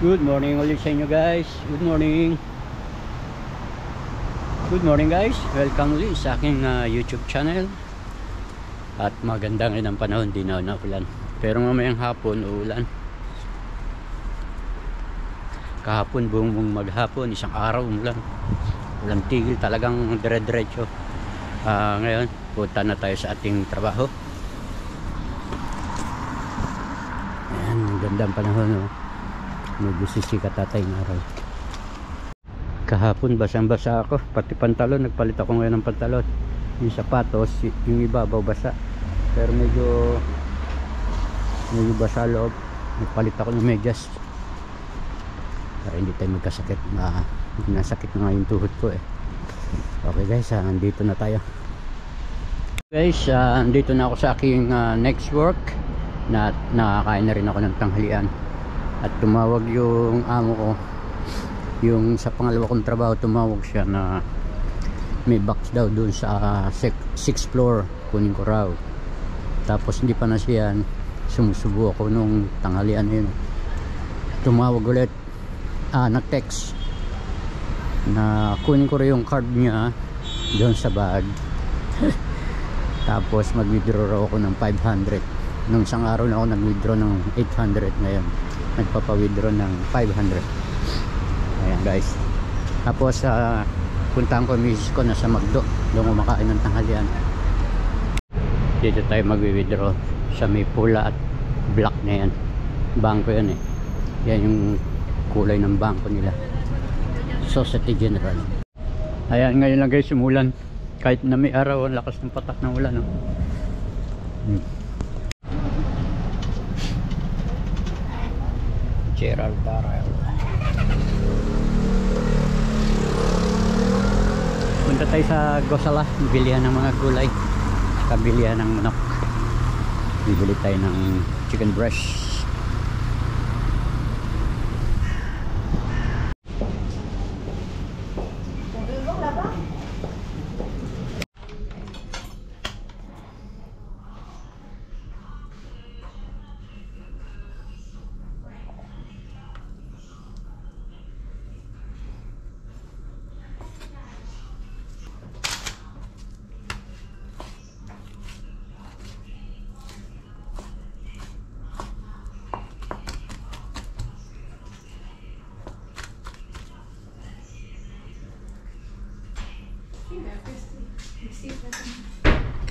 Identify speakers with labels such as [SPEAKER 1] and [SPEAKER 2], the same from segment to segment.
[SPEAKER 1] Good morning ulit sa inyo guys. Good morning. Good morning guys. Welcome ulit sa aking YouTube channel. At maganda ngayon ang panahon, di na ulan. Pero mamayang hapon uulan. Kahapon buong maghapon, isang araw umulan. Walang tigil, talagang dire-diretso. Ngayon, punta na tayo sa ating trabaho. Ayan, ganda ang panahon, no? Nagsisikat tatay ng araw. Kahapon basang-basa ako, pati pantalon, nagpalit ako ngayon ng pantalon. Yung sapatos, yung ibabaw basa, pero medyo basa loob. Nagpalit ako ng medyas para hindi tayo magkasakit. Nasakit na nga yung tuhod ko eh. Okay guys, andito na tayo guys. Andito na ako sa aking next work. Nakakain na rin ako ng tanghalian. At tumawag yung amo ko, yung sa pangalawa kong trabaho, tumawag siya na may box daw dun sa 6th floor, kunin ko raw. Tapos hindi pa na siya, sumusubo ako nung tanghalian yun. Tumawag ulit, nag-text na kunin ko rin yung card niya doon sa bag. Tapos mag-withdraw raw ako ng 500. Nung isang araw na ako nag-withdraw ng 800, ngayon nagpapa-withdraw ng 500. Ayan guys. Tapos puntahan ko yung misis ko na sa Magdo, doon kumakain ng tanghalian. Dito tayo mag-withdraw sa may pula at black na yan. Bangko yan eh. Yan yung kulay ng bangko nila, Societe General. Ayan, ngayon lang guys umulan. Kahit na may araw, ang lakas ng patak ng ulan, no? Gerald Darrell. Punta tayo sa Gosala, bilihan ng mga gulay, kabilihan ng manok. Bibili tayo ng chicken breast.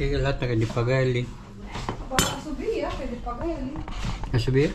[SPEAKER 1] Kaya lahat na dipagali.
[SPEAKER 2] Subir, pwede pagali.
[SPEAKER 1] Subir?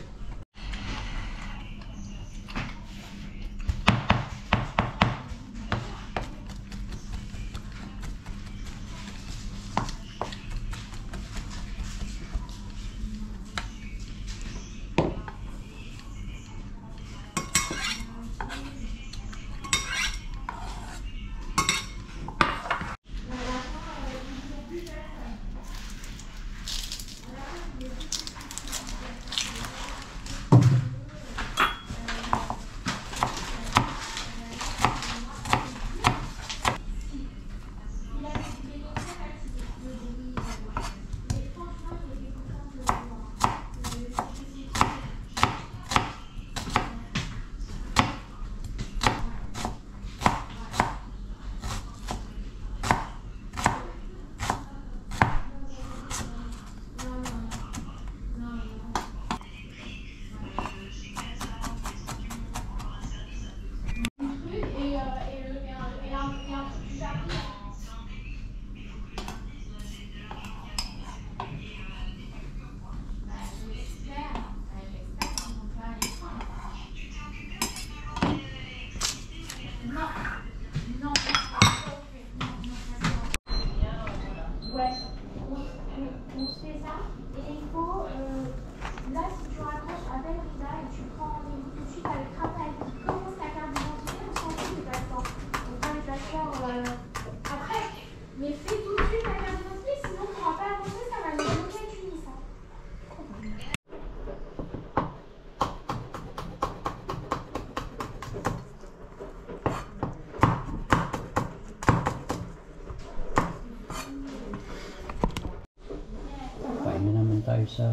[SPEAKER 1] tayo sa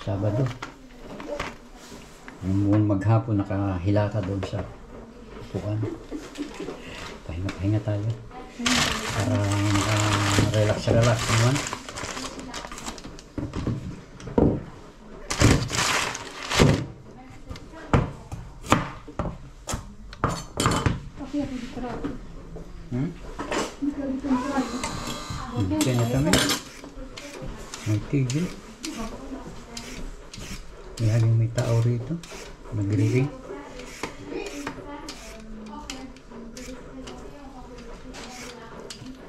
[SPEAKER 1] Sabado. Yung buong maghapon nakahilata doon sa upuan. Pahinga tayo. Para relax naman.
[SPEAKER 2] Tapi ako di trato. Hindi ka dito ang trato.
[SPEAKER 1] Kaya na kami. May tigil. May tao rito. Nagriring.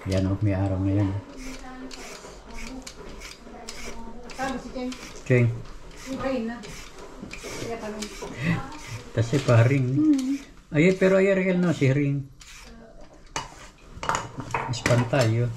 [SPEAKER 1] Yan o, may araw na yan.
[SPEAKER 2] Sabi si Chen,
[SPEAKER 1] Cheng.
[SPEAKER 2] ibahin na. Kaya tanong.
[SPEAKER 1] Kasi paring. Ay, pero ay real no, si Ring. Espantay yun.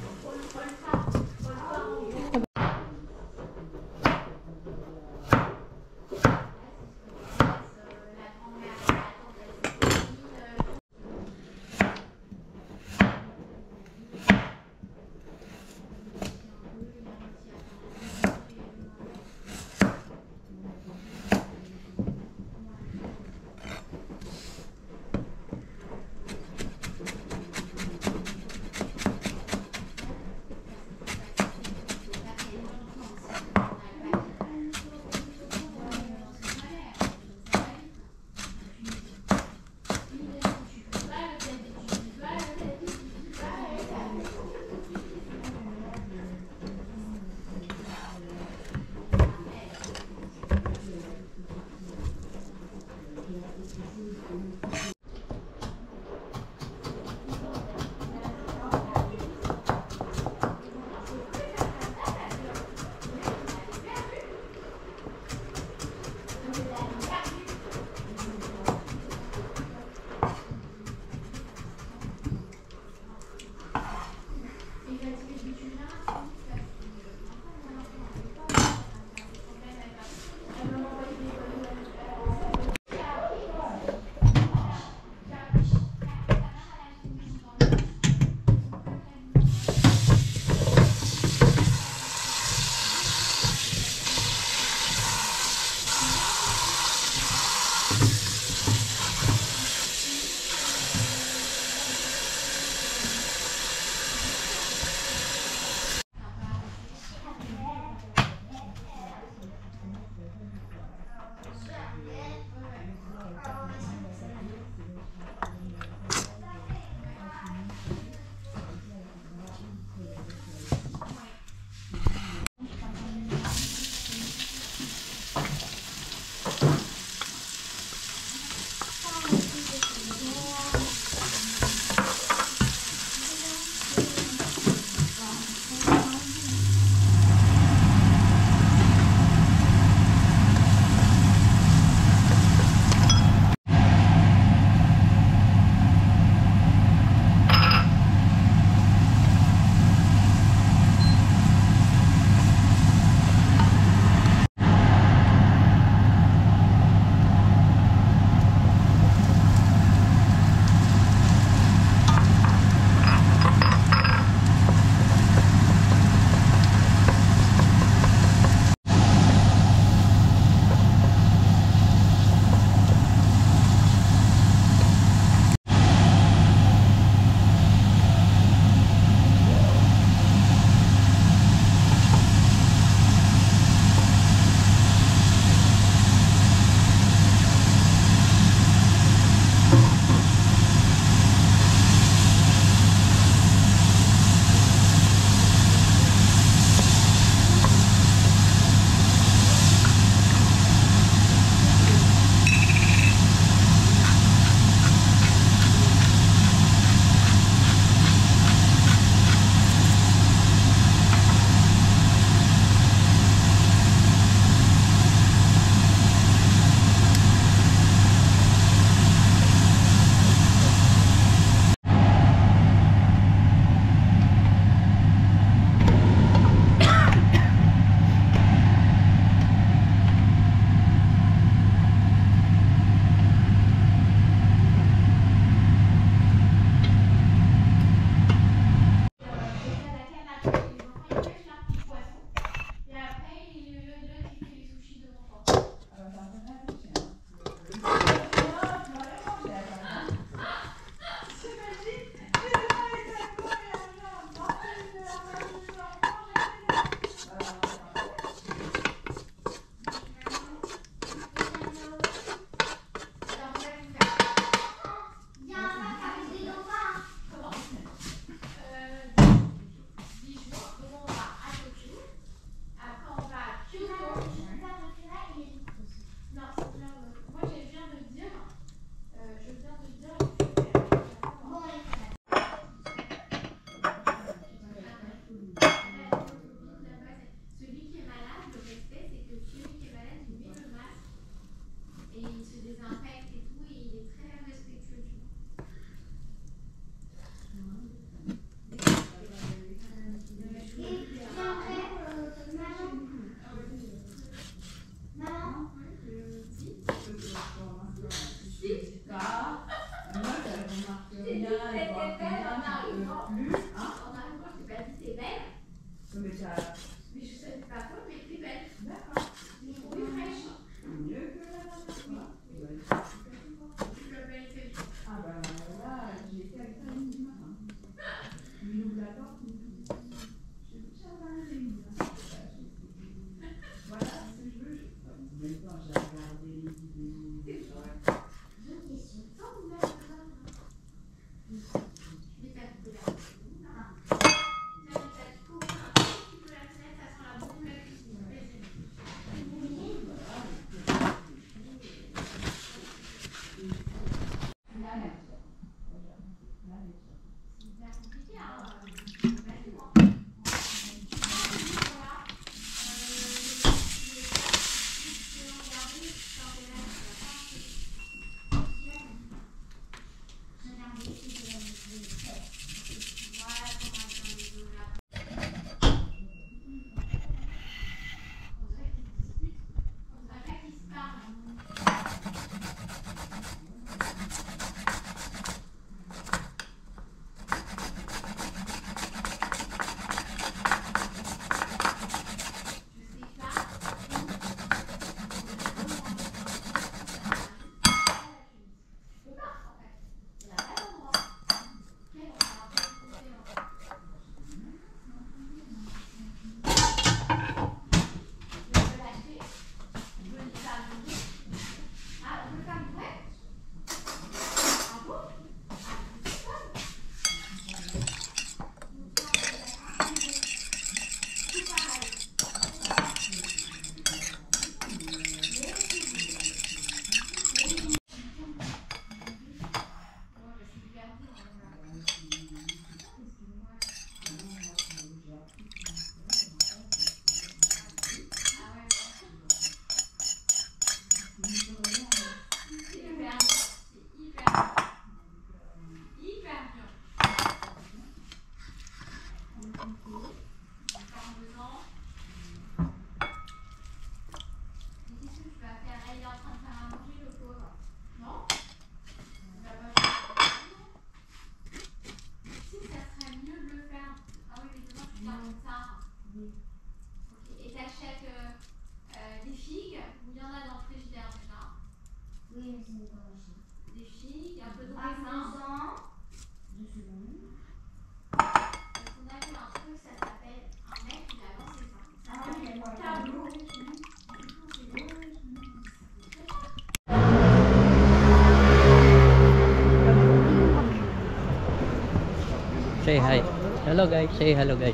[SPEAKER 1] Say hi. Hello guys. Say hello guys.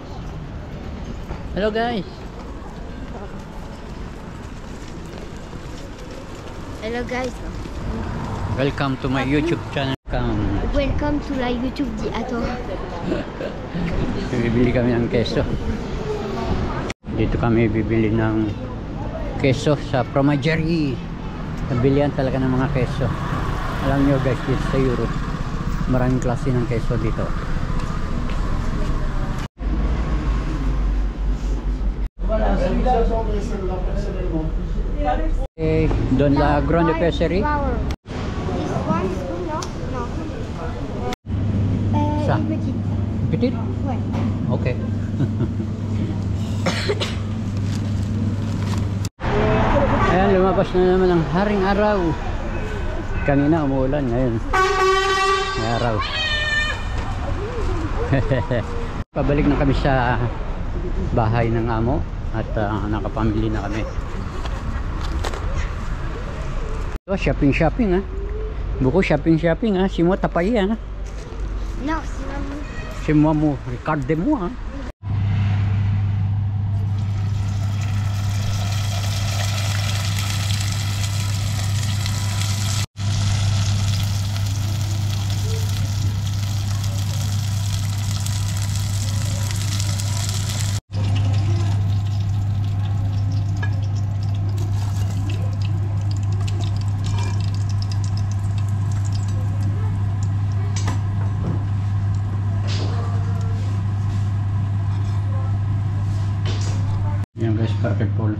[SPEAKER 1] Hello guys.
[SPEAKER 3] Hello guys.
[SPEAKER 1] Welcome to my YouTube channel.
[SPEAKER 3] Welcome to la YouTube di Ato.
[SPEAKER 1] Bibili kami ng keso. Dito kami bibili ng keso sa Fromagerie. Nabilihan talaga ng mga keso. Alam nyo guys, dito sa Europe, maraming klase ng keso dito. Okay, Don La Grande Pêcherie.
[SPEAKER 3] This one is good, no? No.
[SPEAKER 1] Ça.
[SPEAKER 3] Une petite.
[SPEAKER 1] Petit?
[SPEAKER 3] Ouais.
[SPEAKER 1] Okay. Ayan, lumabas na naman ang haring araw. Kanina umuulan, ngayon may araw. Pabalik na kami sa bahay ng amo at nakapamili na kami. So, shopping ha. Buko shopping ha. Si mo tapay ha.
[SPEAKER 3] Non, c'est maman.
[SPEAKER 1] Si mo regarde mo ha. Yan guys, Parker Paul.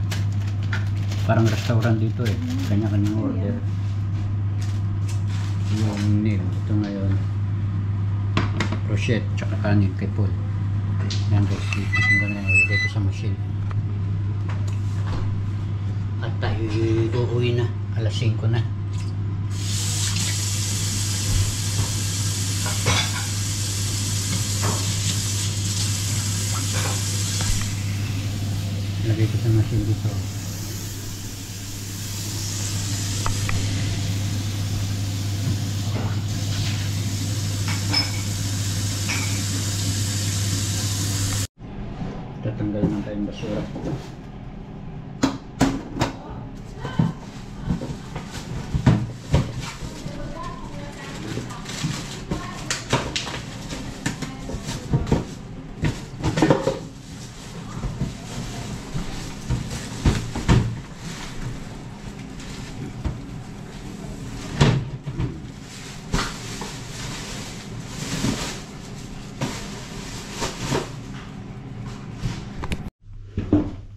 [SPEAKER 1] Parang restaurant dito eh. Kanya-kanyang order. Yung meal ito ngayon. Rochette tsaka kanin kay Paul. Ayan guys, natanggal na yung dito sa machine. At tayo uuwi na, alas 5 na. Lagay ko sa machine dito. Tatanggal naman tayong basura.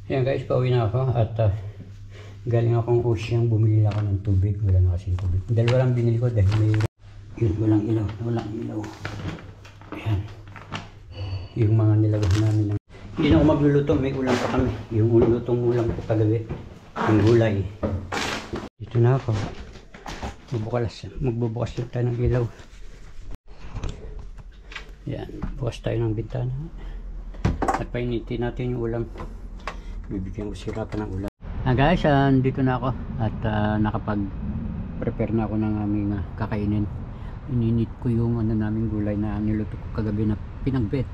[SPEAKER 1] Ayan guys, pauwi na ako at galing akong Ocean, bumili ako ng tubig. Wala na kasing tubig. Dalawa lang binili ko dahil may yun, walang ilaw. Ayan. Yung mga nilagay namin ng... Hindi na ako magluluto, may ulam pa kami. Yung lutong ulam ko kagabi, yung gulay. Dito na ako. Magbubukas yung tayo ng ilaw. Ayan, bukas tayo ng bintana. At painitin natin yung ulam. Bibigyan ko sila pa ng ulam. Guys, dito na ako at nakapag-prepare na ako ng aming kakainin. Ininit ko yung naming gulay na niluto ko kagabi na pinagbet.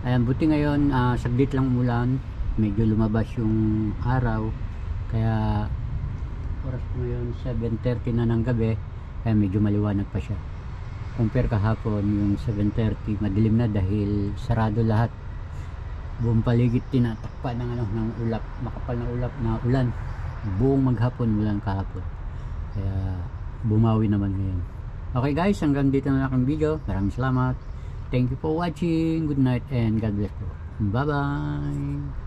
[SPEAKER 1] Ayan, buti ngayon saglit lang umulan, medyo lumabas yung araw, kaya oras ko ngayon 7:30 na ng gabi, kaya medyo maliwanag pa siya. Compare kahapon yung 7:30, madilim na dahil sarado lahat. Buong paligid tinatakpan ng ulap, makapal na ulap na ulan. Buong maghapon ulan kahapon. Kaya bumawi naman ngayon. Okay guys, hanggang dito na lang ang video. Maraming salamat. Thank you for watching. Good night and God bless you. Bye bye.